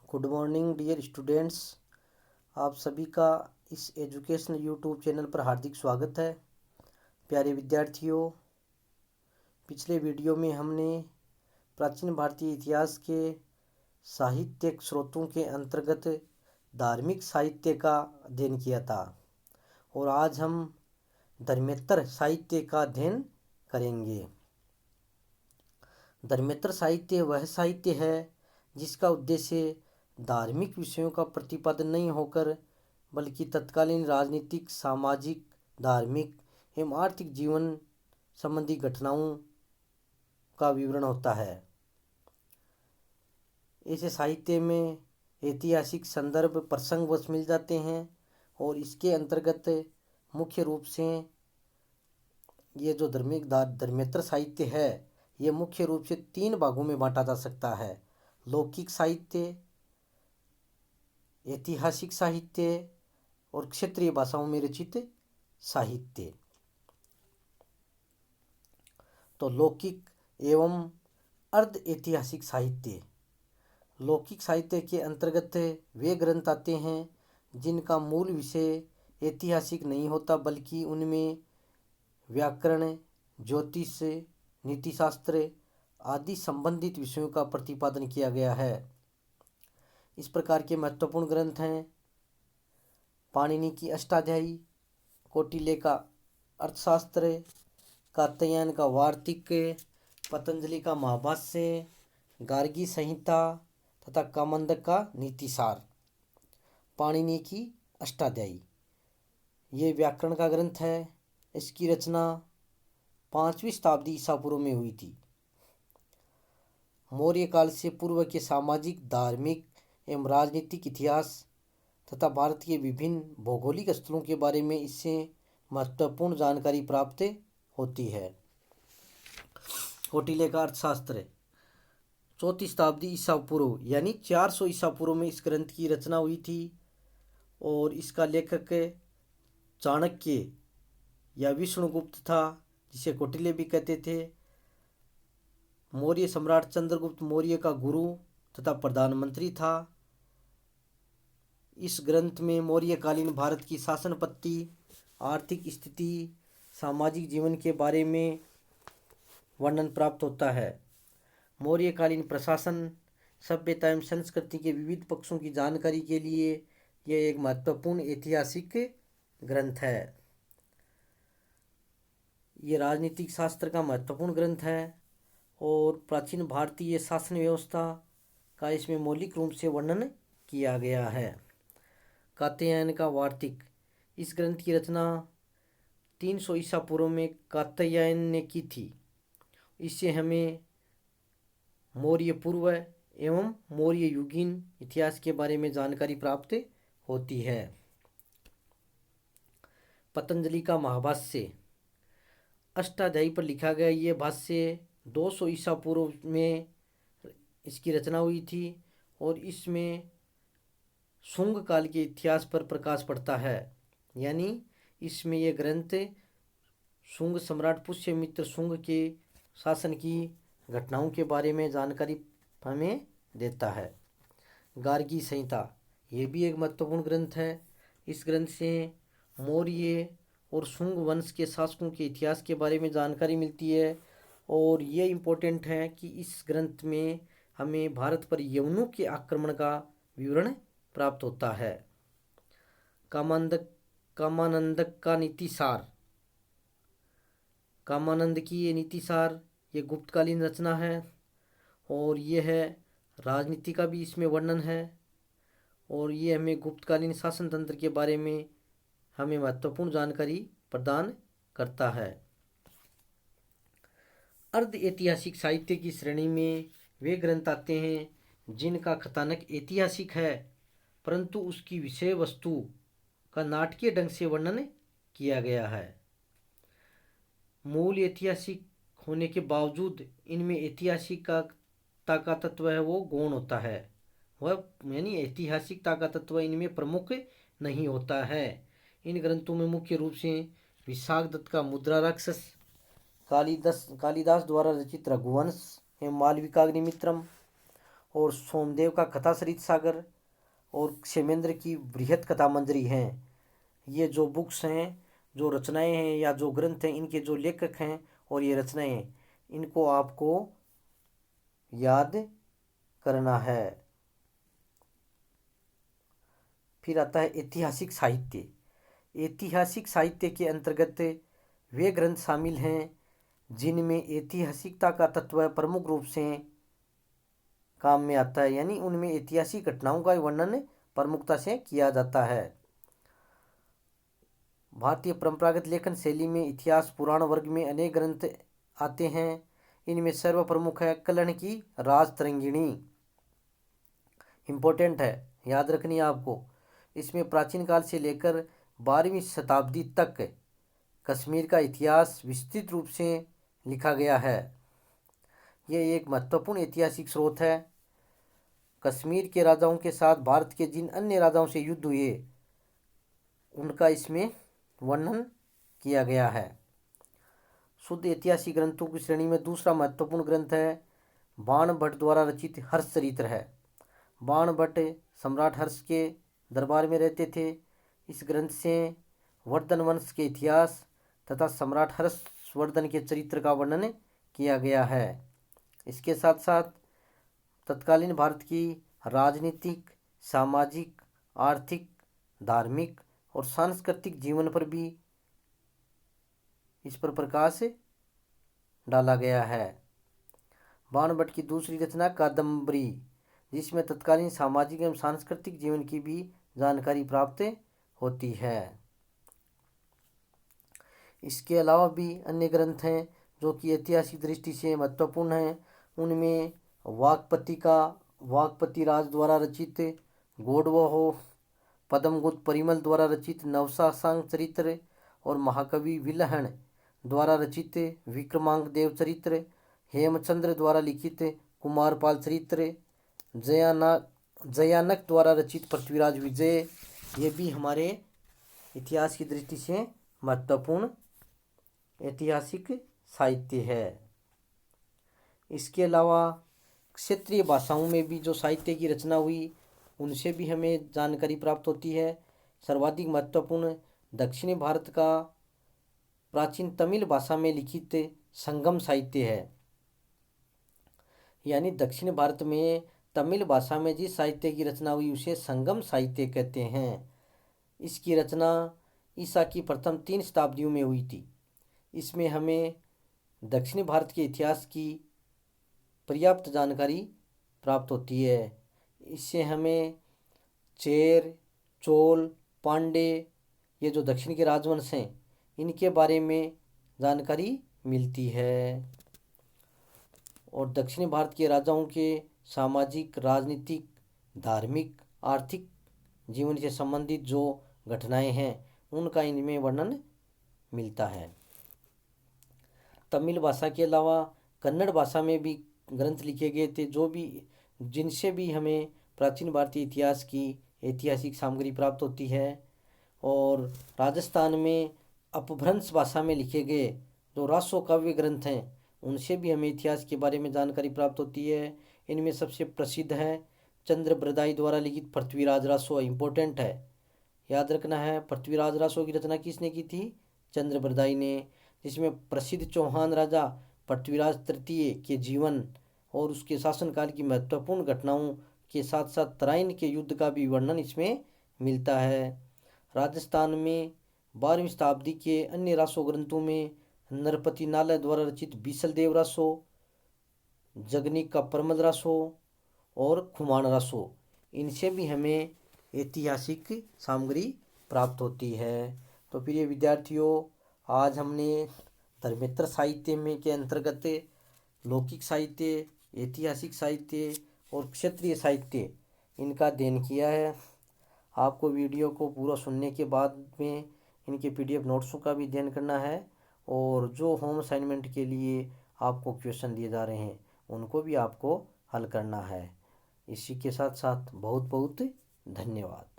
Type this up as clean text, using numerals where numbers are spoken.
Good morning dear students. आप सभी का इस एजुकेशन यूट्यूब चैनल पर हार्दिक स्वागत है। प्यारे विद्यार्थियों, पिछले वीडियो में हमने प्राचीन भारतीय इतिहास के साहित्यिक स्रोतों के अंतर्गत धार्मिक साहित्य का अध्ययन किया था और आज हम धर्मेतर साहित्य का अध्ययन करेंगे। धर्मेतर साहित्य वह साहित्य है जिसका उद्देश्य धार्मिक विषयों का प्रतिपादन नहीं होकर बल्कि तत्कालीन राजनीतिक, सामाजिक, धार्मिक एवं आर्थिक जीवन संबंधी घटनाओं का विवरण होता है। ऐसे साहित्य में ऐतिहासिक संदर्भ प्रसंगवश मिल जाते हैं और इसके अंतर्गत मुख्य रूप से ये जो धर्मेतर साहित्य है ये मुख्य रूप से 3 भागों में बांटा जा सकता है: लौकिक साहित्य, ऐतिहासिक साहित्य और क्षेत्रीय भाषाओं में रचित साहित्य। तो लौकिक एवं अर्ध ऐतिहासिक साहित्य। लौकिक साहित्य के अंतर्गत वे ग्रंथ आते हैं जिनका मूल विषय ऐतिहासिक नहीं होता बल्कि उनमें व्याकरण, ज्योतिष, नीतिशास्त्र आदि संबंधित विषयों का प्रतिपादन किया गया है। इस प्रकार के महत्वपूर्ण ग्रंथ हैं पाणिनि की अष्टाध्यायी, कौटिल्य का अर्थशास्त्र, कात्यायन का वार्तिक, पतंजलि का महाभाष्य, गार्गी संहिता तथा कामंदक का नीतिसार। पाणिनि की अष्टाध्यायी ये व्याकरण का ग्रंथ है। इसकी रचना 5वीं शताब्दी ईसा पूर्व में हुई थी। मौर्य काल से पूर्व के सामाजिक, धार्मिक एवं राजनीतिक इतिहास तथा भारत के विभिन्न भौगोलिक स्थलों के बारे में इससे महत्वपूर्ण जानकारी प्राप्त होती है। कौटिल्य का अर्थशास्त्र 4वीं शताब्दी ईसा पूर्व यानी 400 ईसा पूर्व में इस ग्रंथ की रचना हुई थी और इसका लेखक चाणक्य या विष्णुगुप्त था, जिसे कौटिल्य भी कहते थे। मौर्य सम्राट चंद्रगुप्त मौर्य का गुरु तथा प्रधानमंत्री था। इस ग्रंथ में मौर्यकालीन भारत की शासन पद्धति, आर्थिक स्थिति, सामाजिक जीवन के बारे में वर्णन प्राप्त होता है। मौर्यकालीन प्रशासन, सभ्यता एवं संस्कृति के विविध पक्षों की जानकारी के लिए यह एक महत्वपूर्ण ऐतिहासिक ग्रंथ है। ये राजनीतिक शास्त्र का महत्वपूर्ण ग्रंथ है और प्राचीन भारतीय शासन व्यवस्था का इसमें मौलिक रूप से वर्णन किया गया है। कात्यायन का वार्तिक, इस ग्रंथ की रचना 300 ईसा पूर्व में कात्यायन ने की थी। इससे हमें मौर्य पूर्व एवं मौर्य युगीन इतिहास के बारे में जानकारी प्राप्त होती है। पतंजलि का महाभाष्य, अष्टाध्यायी पर लिखा गया ये भाष्य 200 ईसा पूर्व में इसकी रचना हुई थी और इसमें शुंग काल के इतिहास पर प्रकाश पड़ता है। यानी इसमें यह ग्रंथ शुंग सम्राट पुष्यमित्र शुंग के शासन की घटनाओं के बारे में जानकारी हमें देता है। गार्गी संहिता ये भी एक महत्वपूर्ण ग्रंथ है। इस ग्रंथ से मौर्य और शुंग वंश के शासकों के इतिहास के बारे में जानकारी मिलती है और ये इम्पोर्टेंट है कि इस ग्रंथ में हमें भारत पर यवनों के आक्रमण का विवरण प्राप्त होता है। कामानंदक का नीतिसार, कामानंद की ये नीतिसार ये गुप्तकालीन रचना है और ये है राजनीति का भी इसमें वर्णन है और ये हमें गुप्तकालीन शासन तंत्र के बारे में हमें महत्वपूर्ण जानकारी प्रदान करता है। अर्ध ऐतिहासिक साहित्य की श्रेणी में वे ग्रंथ आते हैं जिनका कथानक ऐतिहासिक है परंतु उसकी विषय वस्तु का नाटकीय ढंग से वर्णन किया गया है। मूल ऐतिहासिक होने के बावजूद इनमें ऐतिहासिकता का तत्व है वो गौण होता है, वह यानी ऐतिहासिकता का तत्व इनमें प्रमुख नहीं होता है। इन ग्रंथों में मुख्य रूप से विशाखदत्त का मुद्रा राक्षस, कालिदास द्वारा रचित रघुवंश एवं मालविकाग्निमित्रम और सोमदेव का कथा सरित सागर और क्षेमेंद्र की बृहत कथा मंजरी हैं। ये जो बुक्स हैं, जो रचनाएं हैं या जो ग्रंथ हैं, इनके जो लेखक हैं और ये रचनाएं हैं, इनको आपको याद करना है। फिर आता है ऐतिहासिक साहित्य। ऐतिहासिक साहित्य के अंतर्गत वे ग्रंथ शामिल हैं जिनमें ऐतिहासिकता का तत्व प्रमुख रूप से काम में आता है, यानी उनमें ऐतिहासिक घटनाओं का वर्णन प्रमुखता से किया जाता है। भारतीय परंपरागत लेखन शैली में इतिहास पुराण वर्ग में अनेक ग्रंथ आते हैं। इनमें सर्वप्रमुख है कल्हण की राजतरंगिणी। इम्पोर्टेंट है, याद रखनी है आपको। इसमें प्राचीन काल से लेकर 12वीं शताब्दी तक कश्मीर का इतिहास विस्तृत रूप से लिखा गया है। यह एक महत्वपूर्ण ऐतिहासिक स्रोत है। कश्मीर के राजाओं के साथ भारत के जिन अन्य राजाओं से युद्ध हुए उनका इसमें वर्णन किया गया है। शुद्ध ऐतिहासिक ग्रंथों की श्रेणी में दूसरा महत्वपूर्ण ग्रंथ है बाण भट्ट द्वारा रचित हर्षचरित्र है। बाण भट्ट सम्राट हर्ष के दरबार में रहते थे। इस ग्रंथ से वर्धन वंश के इतिहास तथा सम्राट हर्षवर्धन के चरित्र का वर्णन किया गया है। इसके साथ साथ तत्कालीन भारत की राजनीतिक, सामाजिक, आर्थिक, धार्मिक और सांस्कृतिक जीवन पर भी इस पर प्रकाश डाला गया है। बाण भट्ट की दूसरी रचना कादम्बरी, जिसमें तत्कालीन सामाजिक एवं सांस्कृतिक जीवन की भी जानकारी प्राप्त होती है। इसके अलावा भी अन्य ग्रंथ हैं जो कि ऐतिहासिक दृष्टि से महत्वपूर्ण हैं। उनमें वाकपति राज द्वारा रचित गौडवह, पद्मगुप्त परिमल द्वारा रचित नवशासंग चरित्र और महाकवि विल्हण द्वारा रचित विक्रमांक देव चरित्र, हेमचंद्र द्वारा लिखित कुमारपाल चरित्र, जयानक द्वारा रचित पृथ्वीराज विजय, ये भी हमारे इतिहास की दृष्टि से महत्वपूर्ण ऐतिहासिक साहित्य है। इसके अलावा क्षेत्रीय भाषाओं में भी जो साहित्य की रचना हुई उनसे भी हमें जानकारी प्राप्त होती है। सर्वाधिक महत्वपूर्ण दक्षिणी भारत का प्राचीन तमिल भाषा में लिखित संगम साहित्य है। यानी दक्षिण भारत में तमिल भाषा में जिस साहित्य की रचना हुई उसे संगम साहित्य कहते हैं। इसकी रचना ईसा की प्रथम 3 शताब्दियों में हुई थी। इसमें हमें दक्षिण भारत के इतिहास की पर्याप्त जानकारी प्राप्त होती है। इससे हमें चेर, चोल, पांडे, ये जो दक्षिण के राजवंश हैं, इनके बारे में जानकारी मिलती है। और दक्षिण भारत के राजाओं के सामाजिक, राजनीतिक, धार्मिक, आर्थिक जीवन से संबंधित जो घटनाएं हैं उनका इनमें वर्णन मिलता है। तमिल भाषा के अलावा कन्नड़ भाषा में भी ग्रंथ लिखे गए थे जिनसे भी हमें प्राचीन भारतीय इतिहास की ऐतिहासिक सामग्री प्राप्त होती है। और राजस्थान में अपभ्रंश भाषा में लिखे गए जो रासो काव्य ग्रंथ हैं उनसे भी हमें इतिहास के बारे में जानकारी प्राप्त होती है। इनमें सबसे प्रसिद्ध है चंद्रबरदाई द्वारा लिखित पृथ्वीराज रासो। इम्पोर्टेंट है, याद रखना है। पृथ्वीराज रासो की रचना किसने की थी? चंद्रबरदाई ने, जिसमें प्रसिद्ध चौहान राजा पृथ्वीराज तृतीय के जीवन और उसके शासनकाल की महत्वपूर्ण घटनाओं के साथ साथ तराइन के युद्ध का भी वर्णन इसमें मिलता है। राजस्थान में 12वीं शताब्दी के अन्य रासो ग्रंथों में नरपति नालय द्वारा रचित बीसल देव रासो, जगनिक का परमल रासो और खुमान रासो, इनसे भी हमें ऐतिहासिक सामग्री प्राप्त होती है। तो प्रिय विद्यार्थियों, आज हमने धर्मेंद्र साहित्य में के अंतर्गत लौकिक साहित्य, ऐतिहासिक साहित्य और क्षेत्रीय साहित्य इनका अध्ययन किया है। आपको वीडियो को पूरा सुनने के बाद में इनके PDF नोट्सों का भी अध्ययन करना है और जो होम असाइनमेंट के लिए आपको क्वेश्चन दिए जा रहे हैं उनको भी आपको हल करना है। इसी के साथ साथ बहुत बहुत धन्यवाद।